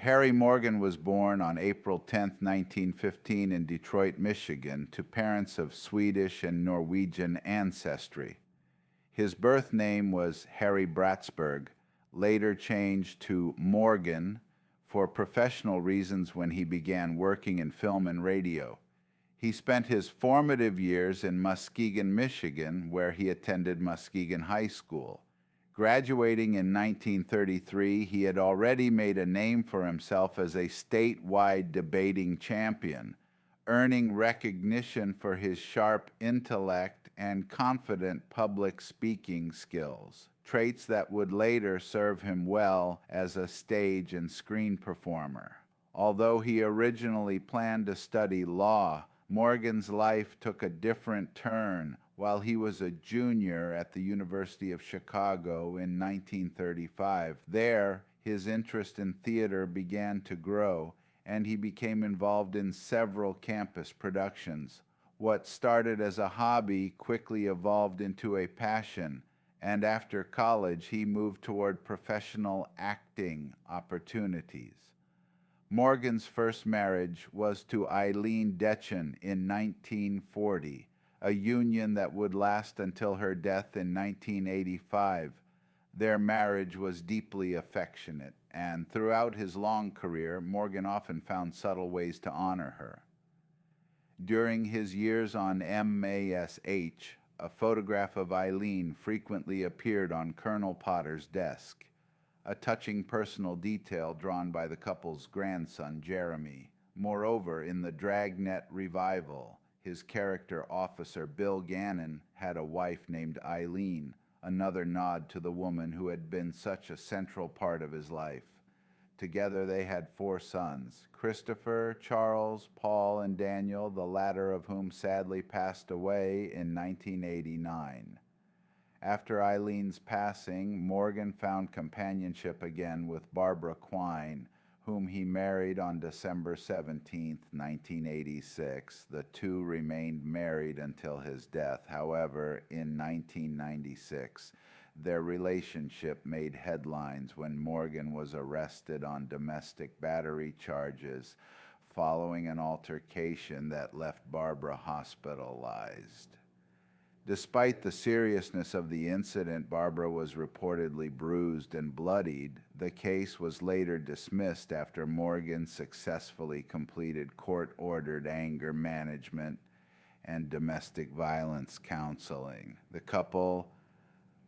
Harry Morgan was born on April 10, 1915, in Detroit, Michigan, to parents of Swedish and Norwegian ancestry. His birth name was Harry Bratsberg, later changed to Morgan for professional reasons when he began working in film and radio. He spent his formative years in Muskegon, Michigan, where he attended Muskegon High School. Graduating in 1933, he had already made a name for himself as a statewide debating champion, earning recognition for his sharp intellect and confident public speaking skills, traits that would later serve him well as a stage and screen performer. Although he originally planned to study law, Morgan's life took a different turn while he was a junior at the University of Chicago in 1935. There, his interest in theater began to grow, and he became involved in several campus productions. What started as a hobby quickly evolved into a passion, and after college, he moved toward professional acting opportunities. Morgan's first marriage was to Eileen Detchen in 1940, a union that would last until her death in 1985. Their marriage was deeply affectionate, and throughout his long career, Morgan often found subtle ways to honor her. During his years on MASH, a photograph of Eileen frequently appeared on Colonel Potter's desk, a touching personal detail drawn by the couple's grandson, Jeremy. Moreover, in the Dragnet revival, his character officer Bill Gannon had a wife named Eileen, another nod to the woman who had been such a central part of his life. Together they had 4 sons, Christopher, Charles, Paul, and Daniel, the latter of whom sadly passed away in 1989. After Eileen's passing, Morgan found companionship again with Barbara Quine, whom he married on December 17, 1986. The two remained married until his death. However, in 1996, their relationship made headlines when Morgan was arrested on domestic battery charges following an altercation that left Barbara hospitalized. Despite the seriousness of the incident, Barbara was reportedly bruised and bloodied. The case was later dismissed after Morgan successfully completed court-ordered anger management and domestic violence counseling. The couple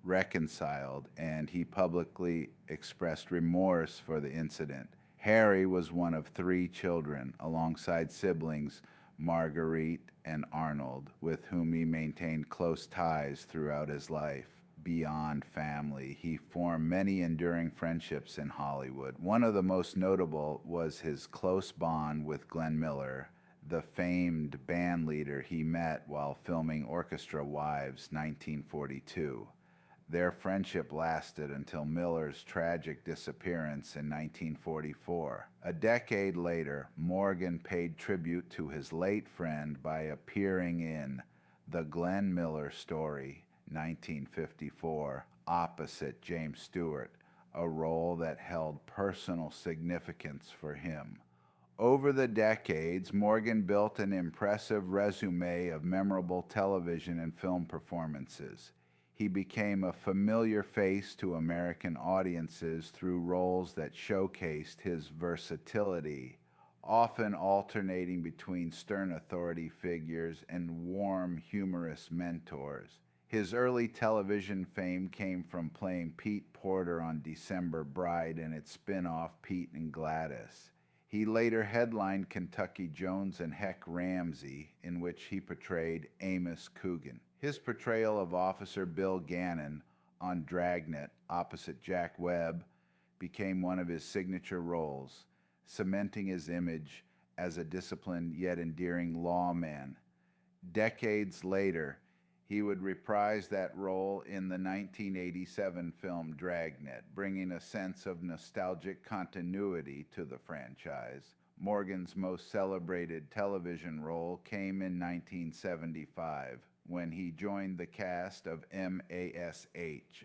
reconciled, and he publicly expressed remorse for the incident. Harry was one of 3 children, alongside siblings Marguerite and Arnold, with whom he maintained close ties throughout his life. Beyond family, he formed many enduring friendships in Hollywood. One of the most notable was his close bond with Glenn Miller, the famed band leader he met while filming Orchestra Wives 1942. Their friendship lasted until Miller's tragic disappearance in 1944. A decade later, Morgan paid tribute to his late friend by appearing in The Glenn Miller Story, 1954, opposite James Stewart, a role that held personal significance for him. Over the decades, Morgan built an impressive resume of memorable television and film performances. He became a familiar face to American audiences through roles that showcased his versatility, often alternating between stern authority figures and warm, humorous mentors. His early television fame came from playing Pete Porter on December Bride and its spin-off Pete and Gladys. He later headlined Kentucky Jones and Heck Ramsey, in which he portrayed Amos Coogan. His portrayal of Officer Bill Gannon on Dragnet opposite Jack Webb became one of his signature roles, cementing his image as a disciplined yet endearing lawman. Decades later, he would reprise that role in the 1987 film Dragnet, bringing a sense of nostalgic continuity to the franchise. Morgan's most celebrated television role came in 1975, when he joined the cast of MASH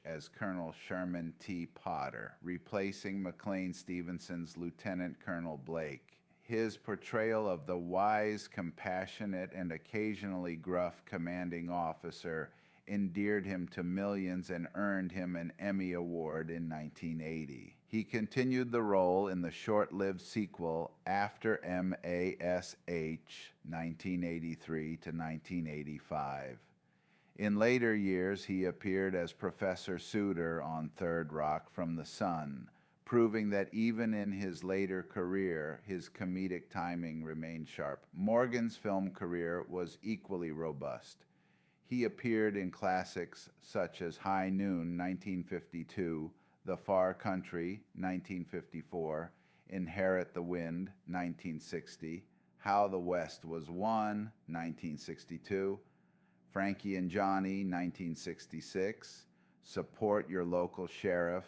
as Colonel Sherman T. Potter, replacing McLean Stevenson's Lieutenant Colonel Blake. His portrayal of the wise, compassionate, and occasionally gruff commanding officer endeared him to millions and earned him an Emmy Award in 1980. He continued the role in the short-lived sequel After MASH, 1983 to 1985. In later years, he appeared as Professor Suitor on Third Rock from the Sun, proving that even in his later career, his comedic timing remained sharp. Morgan's film career was equally robust. He appeared in classics such as High Noon, 1952, The Far Country, 1954, Inherit the Wind, 1960, How the West Was Won, 1962, Frankie and Johnny, 1966, Support Your Local Sheriff,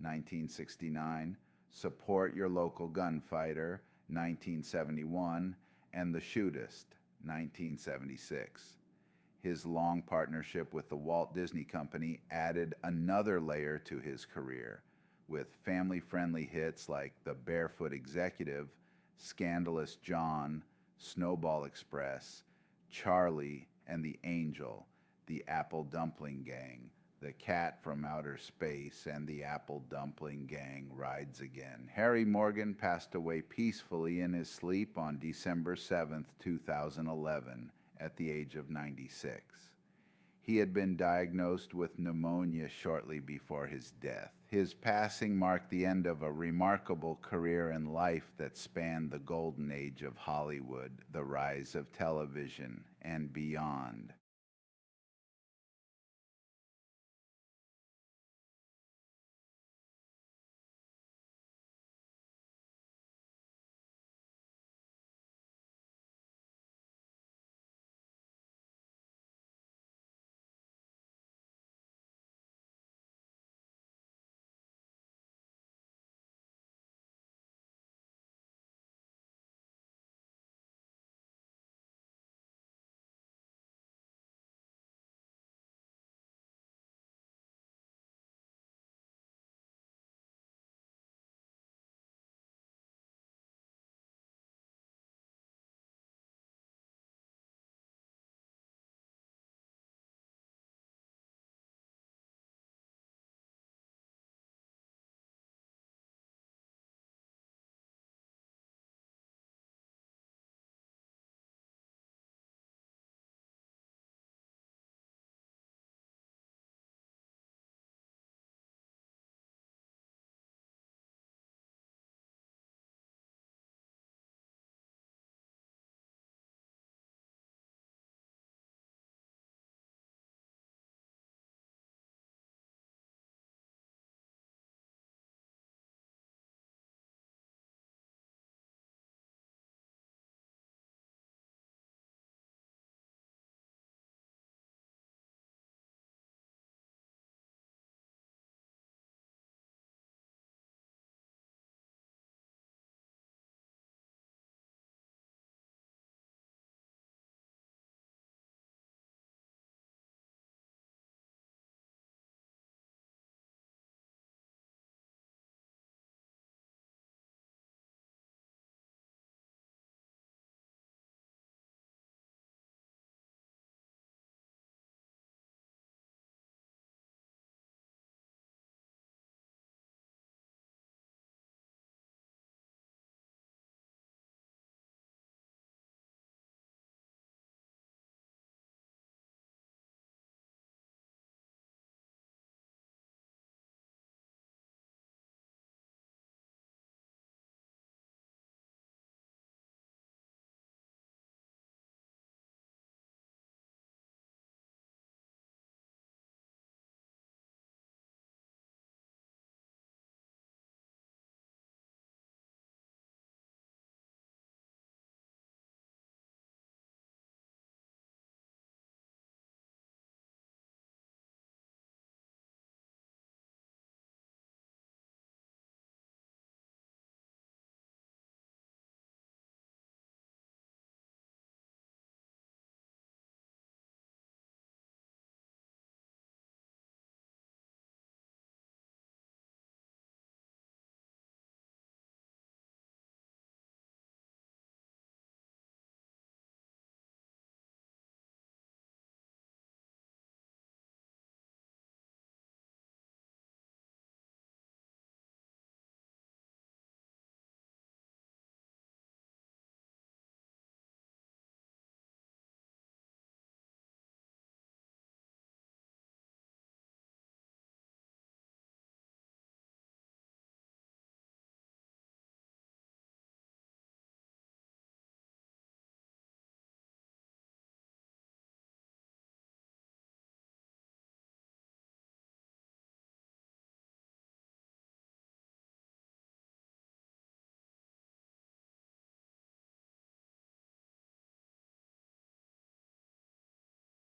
1969, Support Your Local Gunfighter, 1971, and The Shootist, 1976. His long partnership with the Walt Disney Company added another layer to his career, with family-friendly hits like The Barefoot Executive, Scandalous John, Snowball Express, Charlie and the Angel, The Apple Dumpling Gang, The Cat from Outer Space, and The Apple Dumpling Gang Rides Again. Harry Morgan passed away peacefully in his sleep on December 7, 2011. At the age of 96. He had been diagnosed with pneumonia shortly before his death. His passing marked the end of a remarkable career and life that spanned the golden age of Hollywood, the rise of television, and beyond.